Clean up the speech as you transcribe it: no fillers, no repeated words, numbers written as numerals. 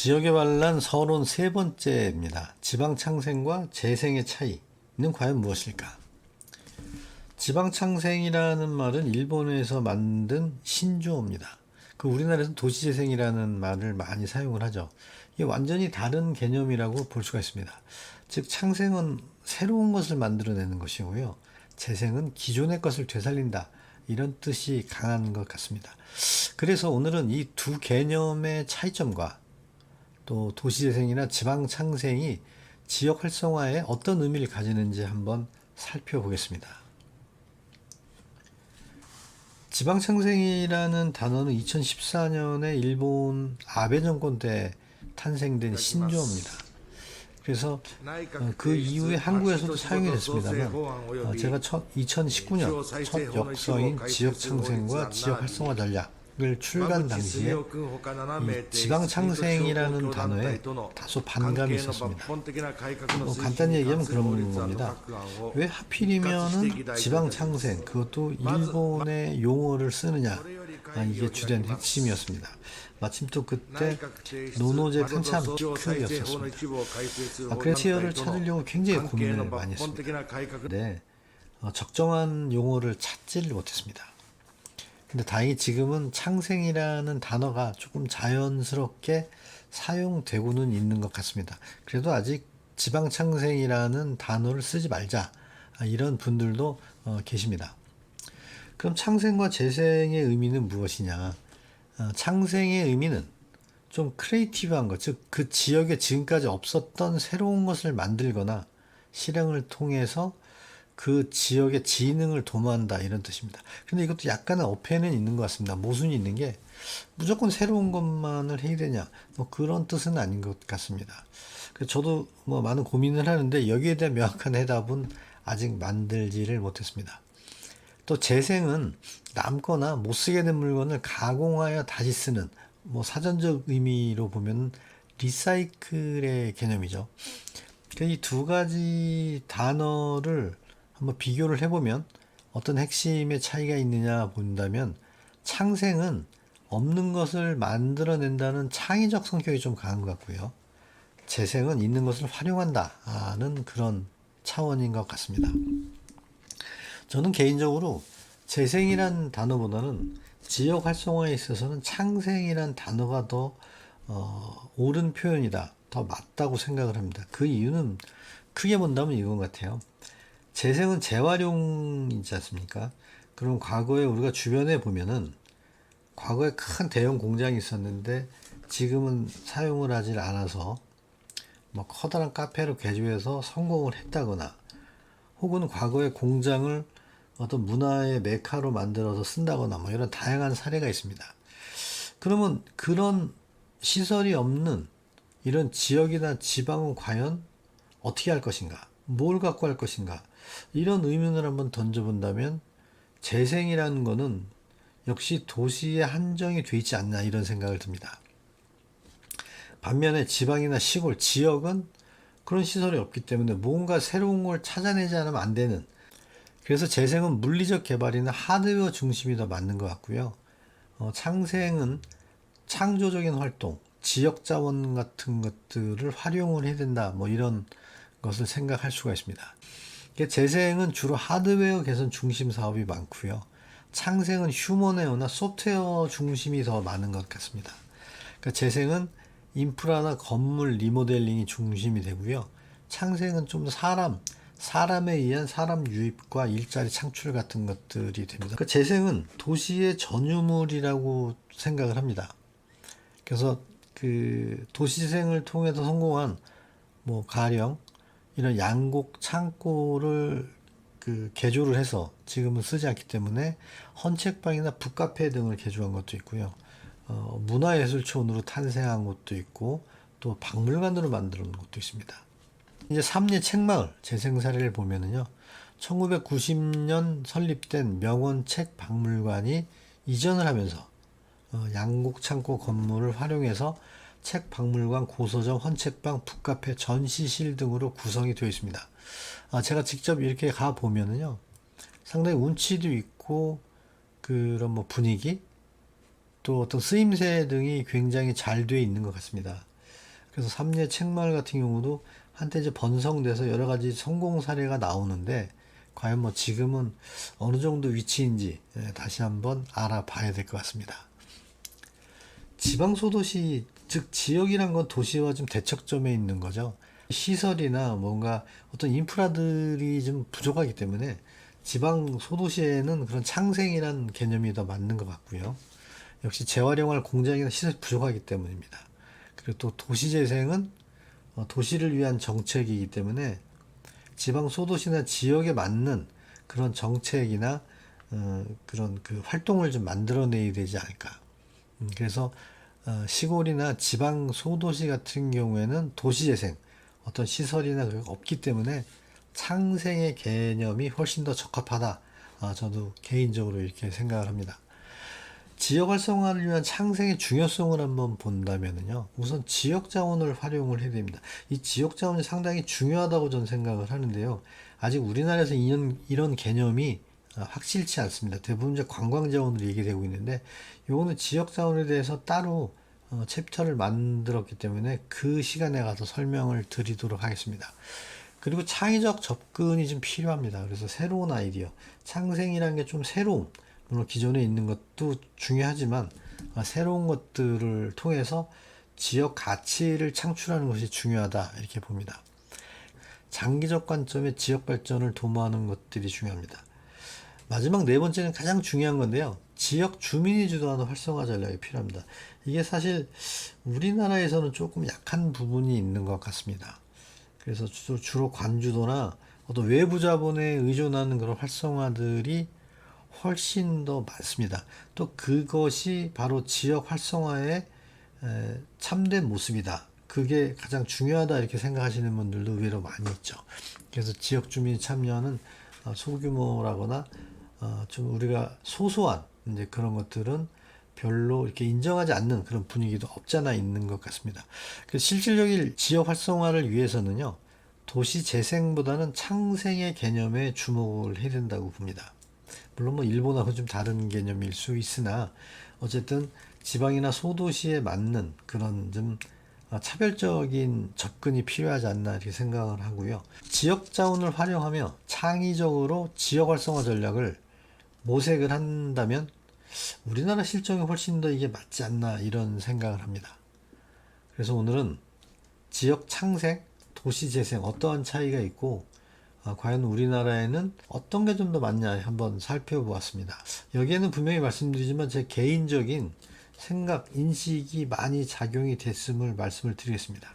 지역에 관한 서론 세 번째입니다. 지방창생과 재생의 차이는 과연 무엇일까? 지방창생이라는 말은 일본에서 만든 신조어입니다. 우리나라에서 도시재생이라는 말을 많이 사용을 하죠. 이게 완전히 다른 개념이라고 볼 수가 있습니다. 즉 창생은 새로운 것을 만들어내는 것이고요. 재생은 기존의 것을 되살린다. 이런 뜻이 강한 것 같습니다. 그래서 오늘은 이 두 개념의 차이점과 또 도시재생이나 지방창생이 지역 활성화에 어떤 의미를 가지는지 한번 살펴보겠습니다. 지방창생이라는 단어는 2014년에 일본 아베 정권 때 탄생된 신조어입니다. 그래서 그 이후에 한국에서도 사용이 됐습니다만 제가 2019년 첫 역서인 지역창생과 지역활성화 전략을 출간 당시에 이 지방창생이라는 단어에 다소 반감이 있었습니다. 간단히 얘기하면 그런 겁니다. 왜 하필이면은 지방창생, 그것도 일본의 용어를 쓰느냐, 이게 주된 핵심이었습니다. 마침 또 그때 노노제 한참 피크였었습니다. 그래티어를 찾으려고 굉장히 고민을 많이 했습니다. 근데 적정한 용어를 찾지를 못했습니다. 근데 다행히 지금은 창생이라는 단어가 조금 자연스럽게 사용되고는 있는 것 같습니다. 그래도 아직 지방창생이라는 단어를 쓰지 말자, 이런 분들도 계십니다. 그럼 창생과 재생의 의미는 무엇이냐? 창생의 의미는 좀 크리에이티브한 것, 즉 그 지역에 지금까지 없었던 새로운 것을 만들거나 실행을 통해서 그 지역의 지능을 도모한다, 이런 뜻입니다. 근데 이것도 약간의 어폐는 있는 것 같습니다. 모순이 있는 게 무조건 새로운 것만을 해야 되냐, 그런 뜻은 아닌 것 같습니다. 저도 많은 고민을 하는데 여기에 대한 명확한 해답은 아직 만들지를 못했습니다. 또 재생은 남거나 못 쓰게 된 물건을 가공하여 다시 쓰는, 사전적 의미로 보면 리사이클의 개념이죠. 이 두 가지 단어를 한번 비교를 해보면 어떤 핵심의 차이가 있느냐 본다면, 창생은 없는 것을 만들어낸다는 창의적 성격이 좀 강한 것 같고요. 재생은 있는 것을 활용한다는 그런 차원인 것 같습니다. 저는 개인적으로 재생이란 단어보다는 지역 활성화에 있어서는 창생이란 단어가 더 옳은 표현이다, 더 맞다고 생각을 합니다. 그 이유는 크게 본다면 이건 같아요. 재생은 재활용이지 않습니까? 그럼 과거에 우리가 주변에 보면은 과거에 큰 대형 공장이 있었는데 지금은 사용을 하지 않아서 커다란 카페로 개조해서 성공을 했다거나, 혹은 과거에 공장을 어떤 문화의 메카로 만들어서 쓴다거나 이런 다양한 사례가 있습니다. 그러면 그런 시설이 없는 이런 지역이나 지방은 과연 어떻게 할 것인가? 뭘 갖고 할 것인가? 이런 의문을 한번 던져본다면 재생이라는 거는 역시 도시에 한정이 되어 있지 않나, 이런 생각을 듭니다. 반면에 지방이나 시골, 지역은 그런 시설이 없기 때문에 뭔가 새로운 걸 찾아내지 않으면 안 되는, 그래서 재생은 물리적 개발이나 하드웨어 중심이 더 맞는 것 같고요. 창생은 창조적인 활동, 지역 자원 같은 것들을 활용을 해야 된다, 이런 것을 생각할 수가 있습니다. 재생은 주로 하드웨어 개선 중심 사업이 많고요. 창생은 휴머웨어나 소프트웨어 중심이 더 많은 것 같습니다. 재생은 인프라나 건물 리모델링이 중심이 되고요. 창생은 좀 더 사람에 의한 사람 유입과 일자리 창출 같은 것들이 됩니다. 재생은 도시의 전유물이라고 생각을 합니다. 그래서 도시재생을 통해서 성공한 가령 이런 양곡 창고를 개조를 해서 지금은 쓰지 않기 때문에 헌책방이나 북카페 등을 개조한 것도 있고요. 문화예술촌으로 탄생한 것도 있고, 또 박물관으로 만들어 놓은 것도 있습니다. 이제 삼례 책마을 재생 사례를 보면은요, 1990년 설립된 명원 책박물관이 이전을 하면서 양곡 창고 건물을 활용해서 책박물관, 고서점, 헌책방, 북카페, 전시실 등으로 구성이 되어 있습니다. 제가 직접 이렇게 가 보면은요, 상당히 운치도 있고 그런 분위기, 또 어떤 쓰임새 등이 굉장히 잘 되어 있는 것 같습니다. 그래서 삼례 책마을 같은 경우도 한때 이제 번성돼서 여러 가지 성공 사례가 나오는데 과연 뭐 지금은 어느 정도 위치인지 다시 한번 알아봐야 될 것 같습니다. 지방 소도시, 즉 지역이란 건 도시와 좀 대척점에 있는 거죠. 시설이나 뭔가 어떤 인프라들이 좀 부족하기 때문에 지방 소도시에는 그런 창생이란 개념이 더 맞는 것 같고요. 역시 재활용할 공장이나 시설이 부족하기 때문입니다. 그리고 또 도시재생은 도시를 위한 정책이기 때문에 지방 소도시나 지역에 맞는 그런 정책이나 그런 그 활동을 좀 만들어내야 되지 않을까. 그래서 시골이나 지방 소도시 같은 경우에는 도시재생, 어떤 시설이나 그런 게 없기 때문에 창생의 개념이 훨씬 더 적합하다. 저도 개인적으로 이렇게 생각을 합니다. 지역 활성화를 위한 창생의 중요성을 한번 본다면요. 우선 지역 자원을 활용을 해야 됩니다. 이 지역 자원이 상당히 중요하다고 저는 생각을 하는데요. 아직 우리나라에서 이런 개념이 확실치 않습니다. 대부분 이제 관광 자원으로 얘기되고 있는데, 요거는 지역 자원에 대해서 따로 챕터를 만들었기 때문에 그 시간에 가서 설명을 드리도록 하겠습니다. 그리고 창의적 접근이 좀 필요합니다. 그래서 새로운 아이디어, 창생이라는 게 좀 새로움, 물론 기존에 있는 것도 중요하지만 새로운 것들을 통해서 지역 가치를 창출하는 것이 중요하다 이렇게 봅니다. 장기적 관점의 지역 발전을 도모하는 것들이 중요합니다. 마지막 네 번째는 가장 중요한 건데요. 지역 주민이 주도하는 활성화 전략이 필요합니다. 이게 사실 우리나라에서는 조금 약한 부분이 있는 것 같습니다. 그래서 주로 관주도나 어떤 외부 자본에 의존하는 그런 활성화들이 훨씬 더 많습니다. 또 그것이 바로 지역 활성화의 참된 모습이다. 그게 가장 중요하다 이렇게 생각하시는 분들도 의외로 많이 있죠. 그래서 지역 주민 참여는 소규모라거나 좀 우리가 소소한 이제 그런 것들은 별로 이렇게 인정하지 않는 그런 분위기도 없잖아 있는 것 같습니다. 그래서 실질적인 지역 활성화를 위해서는요, 도시 재생보다는 창생의 개념에 주목을 해야 된다고 봅니다. 물론 뭐 일본하고 좀 다른 개념일 수 있으나 어쨌든 지방이나 소도시에 맞는 그런 좀 차별적인 접근이 필요하지 않나 이렇게 생각을 하고요. 지역 자원을 활용하며 창의적으로 지역 활성화 전략을 모색을 한다면 우리나라 실정이 훨씬 더 이게 맞지 않나 이런 생각을 합니다. 그래서 오늘은 지역 창생, 도시 재생 어떠한 차이가 있고 과연 우리나라에는 어떤 게 좀 더 맞냐 한번 살펴보았습니다. 여기에는 분명히 말씀드리지만 제 개인적인 생각, 인식이 많이 작용이 됐음을 말씀을 드리겠습니다.